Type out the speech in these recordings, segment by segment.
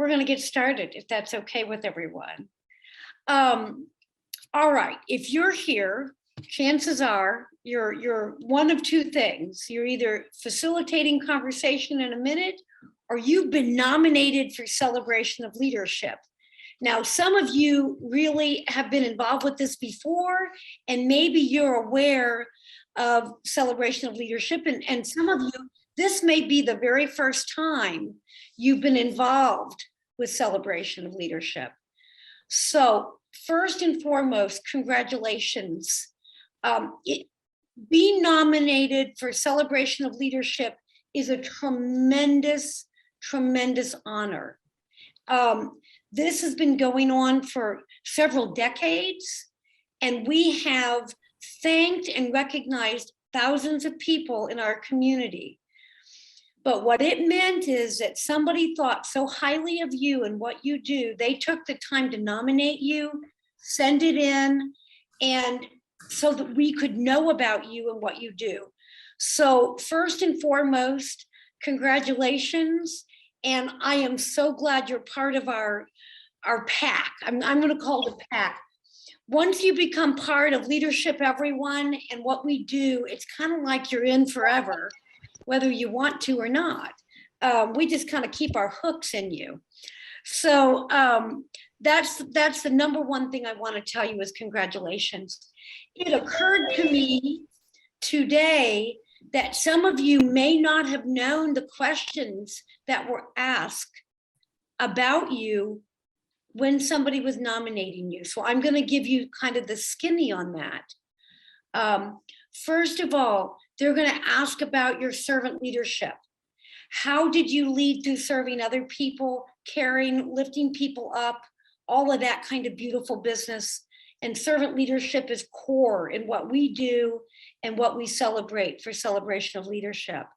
we're going to get started, if that's okay with everyone. All right, if you're here, chances are you're one of two things. You're either facilitating conversation in a minute, or you've been nominated for Celebration of Leadership. Now, some of you really have been involved with this before, and maybe you're aware of Celebration of Leadership, and some of you, this may be the very first time you've been involved with Celebration of Leadership. So first and foremost, congratulations. Being nominated for Celebration of Leadership is a tremendous, tremendous honor. This has been going on for several decades, and we have thanked and recognized thousands of people in our community. But what it meant is that somebody thought so highly of you and what you do, they took the time to nominate you, send it in, and so that we could know about you and what you do. So first and foremost, congratulations. And I am so glad you're part of our pack. I'm going to call it a pack. Once you become part of Leadership Everyone and what we do, it's kind of like you're in forever, whether you want to or not. We just kind of keep our hooks in you. So that's the number one thing I want to tell you is congratulations. It occurred to me today that some of you may not have known the questions that were asked about you when somebody was nominating you. So I'm going to give you kind of the skinny on that. First of all, they're going to ask about your servant leadership. How did you lead through serving other people, caring, lifting people up, all of that kind of beautiful business? And servant leadership is core in what we do and what we celebrate for Celebration of Leadership.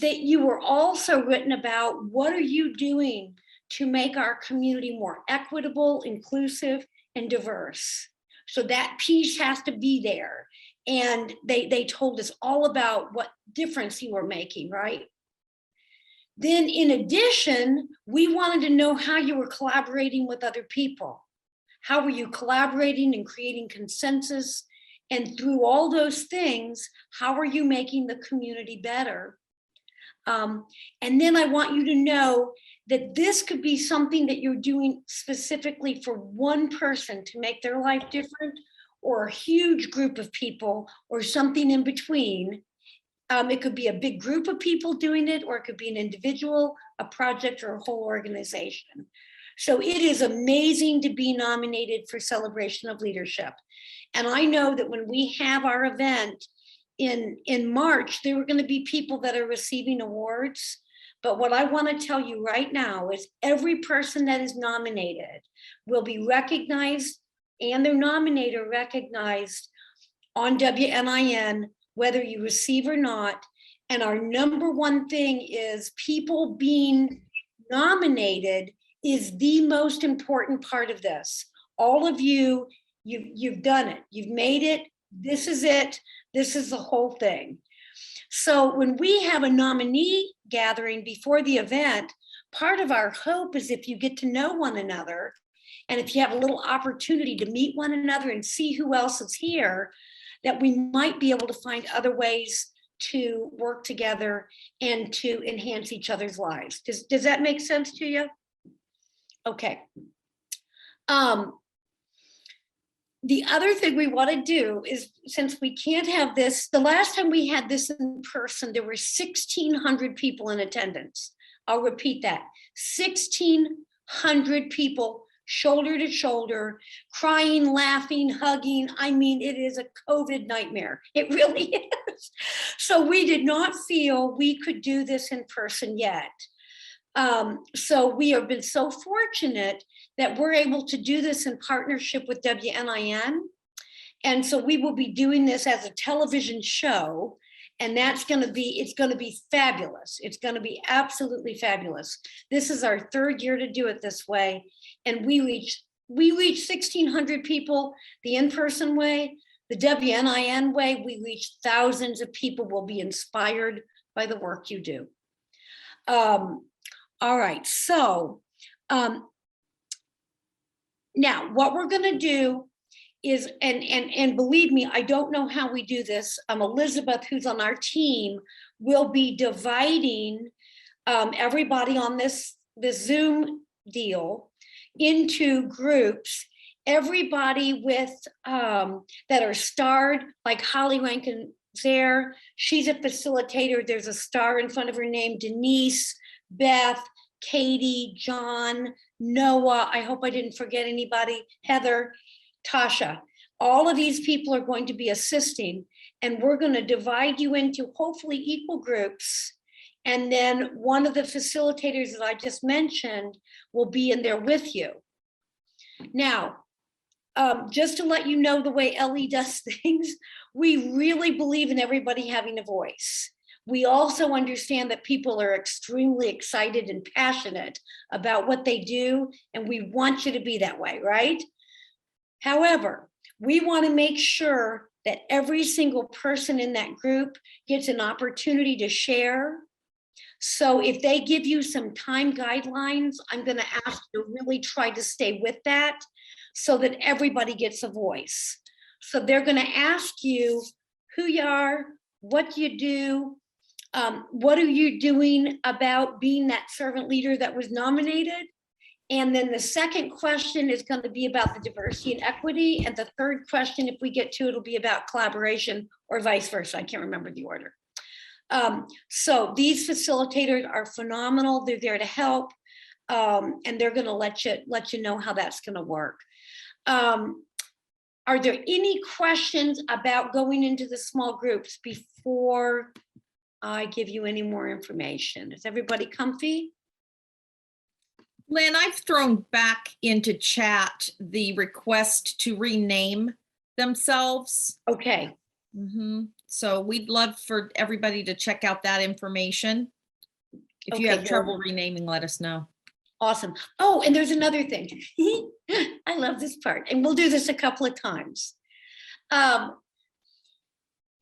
That you were also written about, what are you doing to make our community more equitable, inclusive, and diverse? So that piece has to be there. And they told us all about what difference you were making, right? Then in addition, we wanted to know how you were collaborating with other people. How were you collaborating and creating consensus? And through all those things, how are you making the community better? And then I want you to know that this could be something that you're doing specifically for one person to make their life different, or a huge group of people, or something in between. It could be a big group of people doing it, or it could be an individual, a project, or a whole organization. So it is amazing to be nominated for Celebration of Leadership. And I know that when we have our event in March, there are going to be people that are receiving awards. But what I want to tell you right now is every person that is nominated will be recognized, and their nominator recognized on WNIN, whether you receive or not. And our number one thing is people being nominated is the most important part of this. All of you, you've done it. You've made it. This is it. This is the whole thing. So when we have a nominee gathering before the event, part of our hope is if you get to know one another, and if you have a little opportunity to meet one another and see who else is here, that we might be able to find other ways to work together and to enhance each other's lives. Does that make sense to you? Okay. The other thing we want to do is, since we can't have this, the last time we had this in person, there were 1,600 people in attendance. I'll repeat that, 1,600 people, shoulder to shoulder, crying, laughing, hugging. I mean, it is a COVID nightmare. It really is. So we did not feel we could do this in person yet. So we have been so fortunate that we're able to do this in partnership with WNIN. And so we will be doing this as a television show, and it's going to be fabulous. It's going to be absolutely fabulous. This is our third year to do it this way. And we reach 1,600 people the in-person way. The WNIN way, we reach thousands of people will be inspired by the work you do. All right, so now what we're gonna do is, and believe me, I don't know how we do this. Elizabeth, who's on our team, will be dividing everybody on this Zoom deal into groups. Everybody with that are starred, like Holly Rankin there, she's a facilitator. There's a star in front of her name, Denise, Beth, Katie, John, Noah. I hope I didn't forget anybody, Heather, Tasha. All of these people are going to be assisting, and we're going to divide you into hopefully equal groups. And then one of the facilitators that I just mentioned will be in there with you. Now, just to let you know the way Ellie does things, we really believe in everybody having a voice. We also understand that people are extremely excited and passionate about what they do, and we want you to be that way, right? However, we want to make sure that every single person in that group gets an opportunity to share. So if they give you some time guidelines, I'm going to ask you to really try to stay with that so that everybody gets a voice. So they're going to ask you who you are, what you do, what are you doing about being that servant leader that was nominated? And then the second question is going to be about the diversity and equity. And the third question, if we get to it, will be about collaboration or vice versa. I can't remember the order. So these facilitators are phenomenal. They're there to help. And they're going to let you know how that's going to work. Are there any questions about going into the small groups before I give you any more information? Is everybody comfy? Lynn, I've thrown back into chat the request to rename themselves. Okay. So we'd love for everybody to check out that information. If you have trouble renaming, let us know. Awesome. Oh, and there's another thing. I love this part, and we'll do this a couple of times.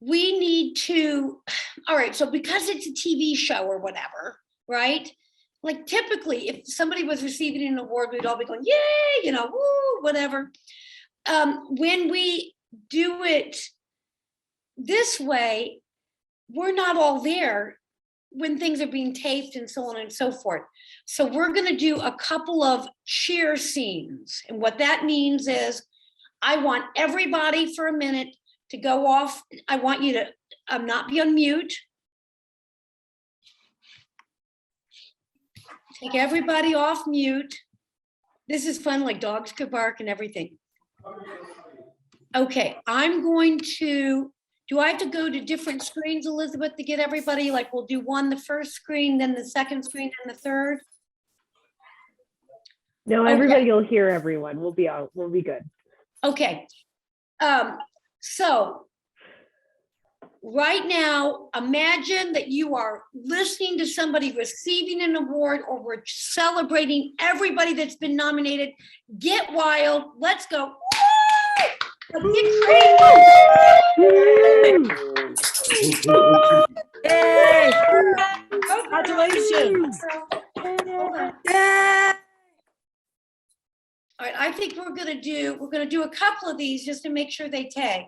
We need to, all right, so because it's a TV show or whatever, right? Like typically, if somebody was receiving an award, we'd all be going, yay, you know, woo, whatever. When we do it this way, we're not all there when things are being taped and so on and so forth. So we're going to do a couple of cheer scenes. And what that means is I want everybody for a minute to go off. I want you to not be on mute. Take everybody off mute. This is fun, like dogs could bark and everything. Okay, I'm going to, do I have to go to different screens, Elizabeth, to get everybody? Like we'll do one, the first screen, then the second screen, and the third? No, everybody will hear everyone. We'll be out. We'll be good. Okay. So right now, imagine that you are listening to somebody receiving an award, or we're celebrating everybody that's been nominated. Get wild. Let's go. Woo! Get crazy. Yay! Congratulations. Yeah. All right, I think we're gonna do a couple of these just to make sure they tag.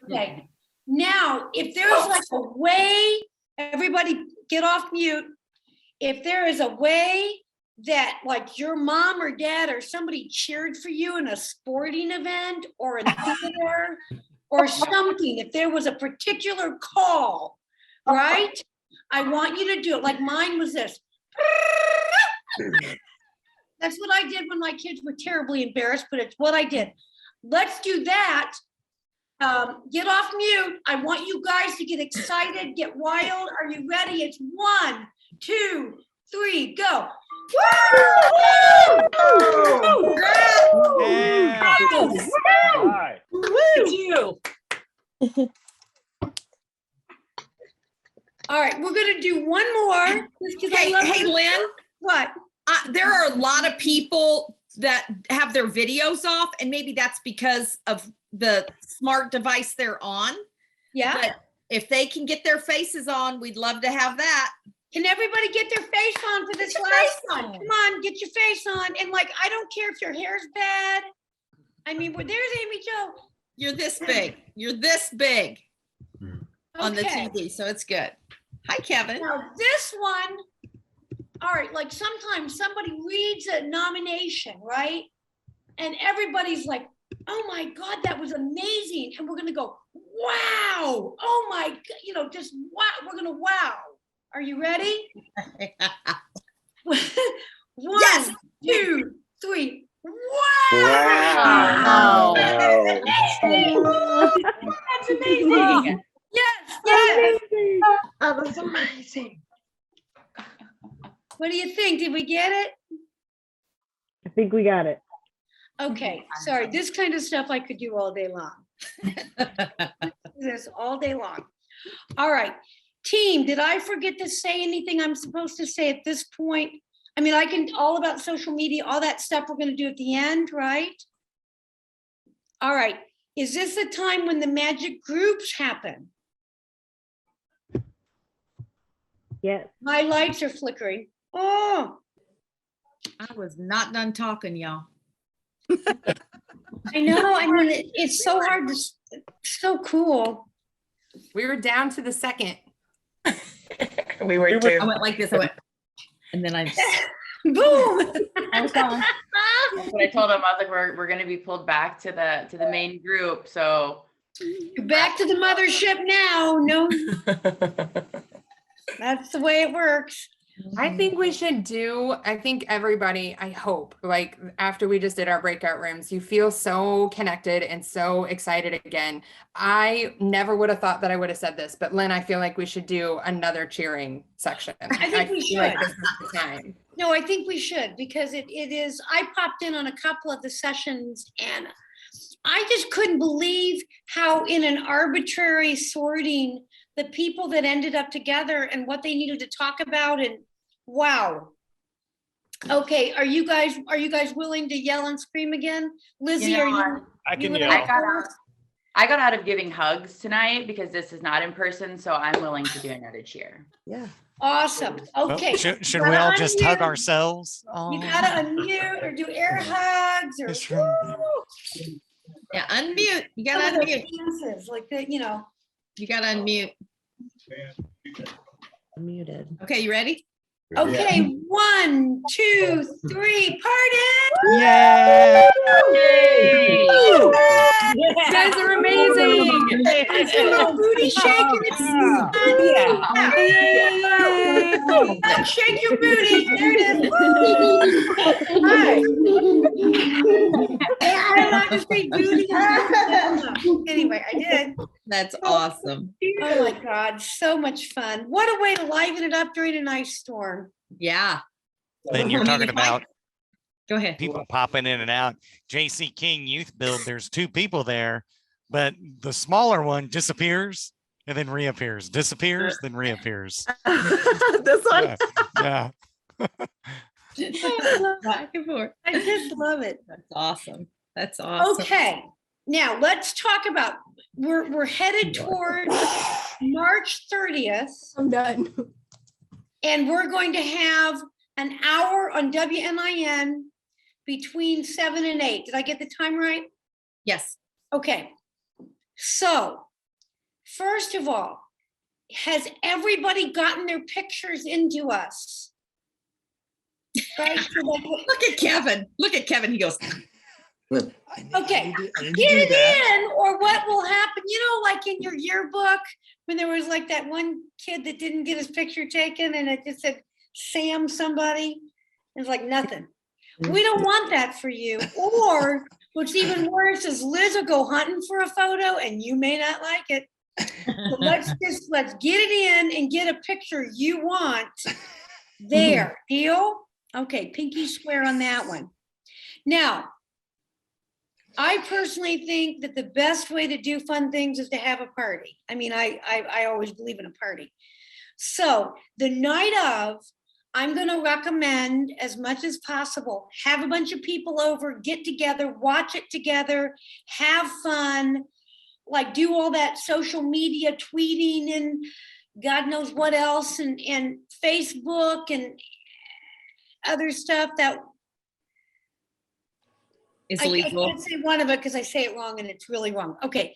Okay. Now, if there's like a way, everybody get off mute. If there is a way that like your mom or dad or somebody cheered for you in a sporting event or in theater or something, if there was a particular call, right? I want you to do it. Like mine was this. That's what I did when my kids were terribly embarrassed, but it's what I did. Let's do that. Get off mute. I want you guys to get excited, get wild. Are you ready? It's 1, 2, 3, go. Woo! Yeah. All right. You. All right, we're gonna do one more. Hey, Lynn. What? There are a lot of people that have their videos off, and maybe that's because of the smart device they're on. Yeah. But if they can get their faces on, we'd love to have that. Can everybody get their face on for this last one? Come on, get your face on. And like, I don't care if your hair's bad. I mean, well, there's Amy Jo. You're this big. You're this big on the Okay. TV, so it's good. Hi, Kevin. Now this one, all right, like sometimes somebody reads a nomination, right? And everybody's like, oh my God, that was amazing. And we're gonna go, wow, oh my, just wow, we're gonna wow. Are you ready? One, Yes. 2, 3. Wow. That's amazing. Yes, yes. Amazing. Oh, that's amazing. What do you think? Did we get it? I think we got it. Okay, sorry. This kind of stuff I could do all day long. This all day long. All right. Team, did I forget to say anything I'm supposed to say at this point? I mean, I can, all about social media, all that stuff we're going to do at the end, right? All right. Is this the time when the magic groups happen? Yes. My lights are flickering. Oh, I was not done talking, y'all. I know. I mean, it's so hard to, so cool. We were down to the second. We were too. I went like this. I went, and then I. Boom. I was gone. That's what I told him. I was like, we're gonna be pulled back to the main group. So You're back to the mothership now. No, that's the way it works. I think we should do, I think everybody, I hope, like after we just did our breakout rooms, you feel so connected and so excited again. I never would have thought that I would have said this, but Lynn, I feel like we should do another cheering section. I think we feel like should. this is the time. No, I think we should because it is, I popped in on a couple of the sessions and I just couldn't believe how in an arbitrary sorting, the people that ended up together and what they needed to talk about and wow. Okay, are you guys willing to yell and scream again? Lizzie, You know are you? what? I can you yell. I got out of giving hugs tonight because this is not in person. So I'm willing to do another cheer. Yeah. Awesome. Well, Okay. should we all just hug Unmute. ourselves? You gotta unmute or do air hugs or. Just from- Woo! Yeah, unmute. You Some gotta of those unmute. dances, like the, You gotta unmute. Muted. Okay, you ready? Okay, 1, 2, 3, party! Yeah. You guys are amazing. It's a little booty shake and it's yeah. Shake your booty. There it is. Hi. I allowed to say booty. Anyway, I did. That's awesome. Oh my God, so much fun. What a way to liven it up during an ice storm. Yeah. Then you're talking about Go ahead. people popping in and out. J.C. King Youth Build, there's 2 people there, but the smaller one disappears and then reappears, disappears, then reappears. This one. Yeah. Back and forth. I just love it. That's awesome. That's awesome. Okay, now let's talk about, we're headed toward March 30th. I'm done. And we're going to have an hour on WNIN between 7 and 8. Did I get the time right? Yes. Okay. So, first of all, has everybody gotten their pictures into us? Right? So like, Look at Kevin. Look at Kevin. He goes, okay, get it in, or what will happen? Like in your yearbook, when there was like that one kid that didn't get his picture taken and it just said Sam somebody. It's like nothing. We don't want that for you. Or what's even worse is Liz will go hunting for a photo and you may not like it. So let's get it in and get a picture you want there. Deal? Okay, pinky swear on that one. Now, I personally think that the best way to do fun things is to have a party. I mean, I always believe in a party. So the night of, I'm going to recommend as much as possible, have a bunch of people over, get together, watch it together, have fun, like do all that social media tweeting and God knows what else, and Facebook and other stuff that It's I legal. can't say one of it because I say it wrong and it's really wrong. Okay,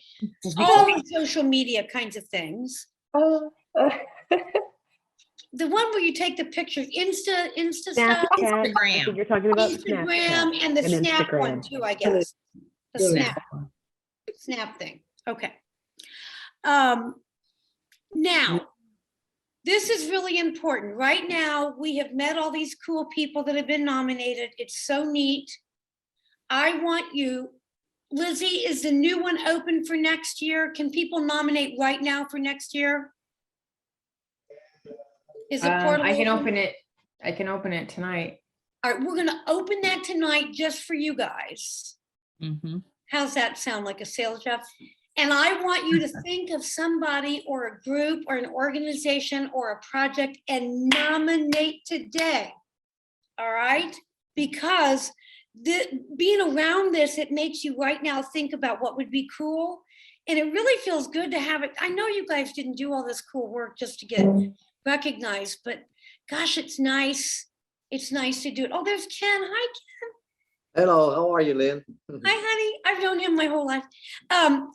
all these social media kinds of things. The one where you take the pictures, Insta stuff, Snapchat. I Instagram. think you're talking about Instagram, Snapchat and the and Snap one Instagram. too, I guess. The Snap thing. Okay. Now, this is really important. Right now, we have met all these cool people that have been nominated. It's so neat. I want you, Lizzie, is the new one open for next year? Can people nominate right now for next year? Is the portal I can open it. I can open it tonight. All right, we're gonna open that tonight just for you guys. Mhm. How's that sound, like a sales job? And I want you to think of somebody or a group or an organization or a project and nominate today. All right? Because being around this, it makes you right now think about what would be cool. And it really feels good to have it. I know you guys didn't do all this cool work just to get recognized, but gosh, it's nice. It's nice to do it. Oh, there's Ken. Hi, Ken. Hello, how are you, Lynn? Hi, honey. I've known him my whole life.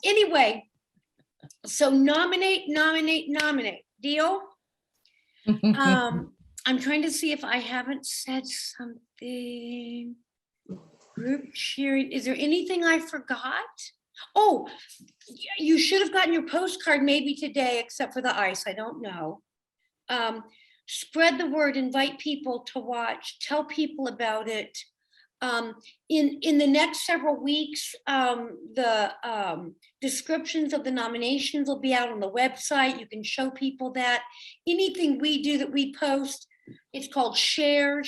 Anyway, so nominate. Deal? I'm trying to see if I haven't said something. Group sharing. Is there anything I forgot? Oh, you should have gotten your postcard maybe today, except for the ice. I don't know. Spread the word, invite people to watch, tell people about it. In the next several weeks, the descriptions of the nominations will be out on the website. You can show people that. Anything we do that we post, it's called share,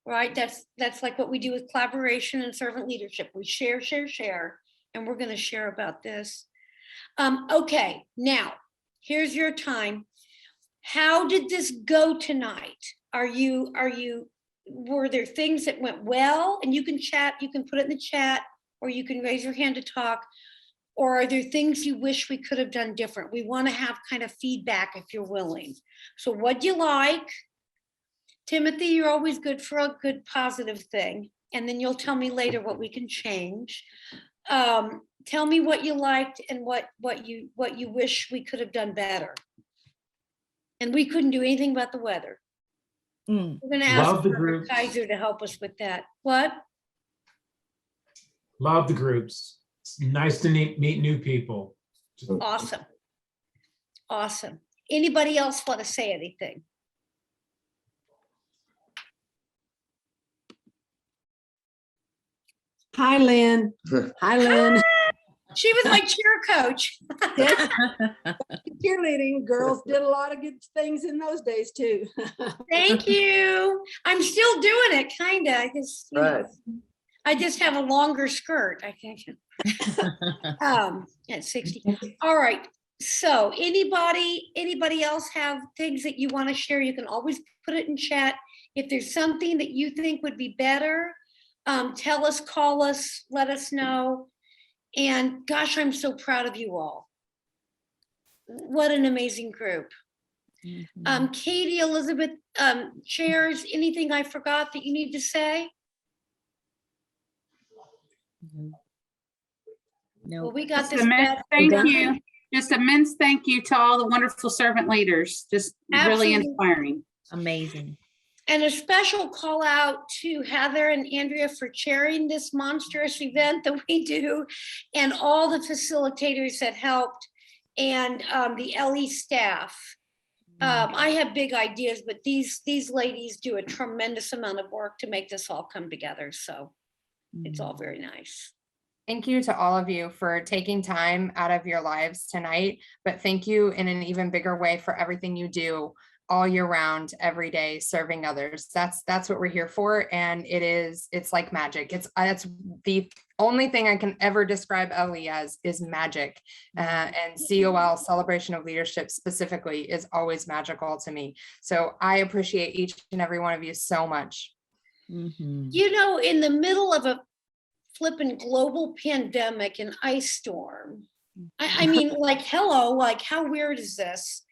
right? That's like what we do with collaboration and servant leadership. We share, and we're going to share about this. Okay, now here's your time. How did this go tonight? Were there things that went well? And you can chat, you can put it in the chat, or you can raise your hand to talk. Or are there things you wish we could have done different? We want to have kind of feedback if you're willing. So what'd you like? Timothy, you're always good for a good positive thing. And then you'll tell me later what we can change. Tell me what you liked and what you wish we could have done better. And we couldn't do anything about the weather. We're going to ask Love the Robert groups. Kaiser to help us with that. What? Love the groups. It's nice to meet new people. Awesome. Awesome. Anybody else want to say anything? Hi, Lynn. Hi, Lynn. She was my cheer coach. Cheerleading girls did a lot of good things in those days too. Thank you. I'm still doing it, kind of. I just have a longer skirt, I think. At 60. All right. So anybody else have things that you want to share? You can always put it in chat. If there's something that you think would be better, tell us, call us, let us know. And gosh, I'm so proud of you all. What an amazing group. Katie, Elizabeth, chairs, anything I forgot that you need to say? No. Well, we got Just this. a immense thank you. Just immense thank you to all the wonderful servant leaders. Just really Absolutely. inspiring. Amazing. And a special call out to Heather and Andrea for chairing this monstrous event that we do, and all the facilitators that helped, and the LE staff. I have big ideas, but these ladies do a tremendous amount of work to make this all come together. So it's all very nice. Thank you to all of you for taking time out of your lives tonight, but thank you in an even bigger way for everything you do all year round, every day, serving others. That's what we're here for. And it's like magic. That's the only thing I can ever describe LE as is magic. And COL, Celebration of Leadership specifically, is always magical to me. So I appreciate each and every one of you so much. You know, in the middle of a flipping global pandemic and ice storm, I mean, like, hello, like, how weird is this?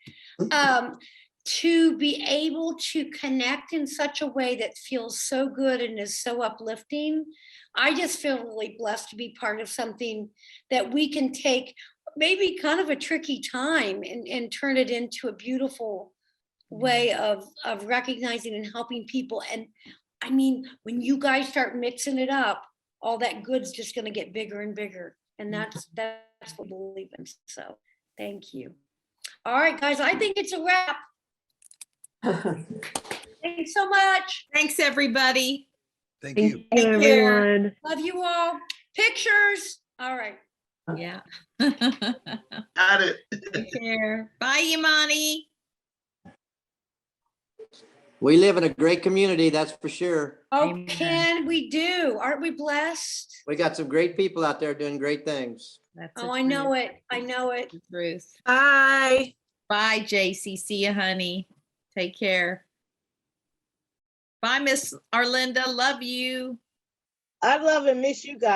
To be able to connect in such a way that feels so good and is so uplifting. I just feel really blessed to be part of something that we can take maybe kind of a tricky time and turn it into a beautiful way of recognizing and helping people. And I mean, when you guys start mixing it up, all that good's just going to get bigger and bigger. And that's what we believe in. So thank you. All right, guys, I think it's a wrap. Thanks so much. Thanks, everybody. Thank you, Take care. everyone. Love you all. Pictures. All right. Yeah. Got it. Take care. Bye, Imani. We live in a great community, that's for sure. Oh, Amen. Ken, we do. Aren't we blessed? We got some great people out there doing great things. That's Oh, I know it. I know it. Ruth. Bye. Bye, JC. See you, honey. Take care. Bye, Miss Arlinda. Love you. I love and miss you guys.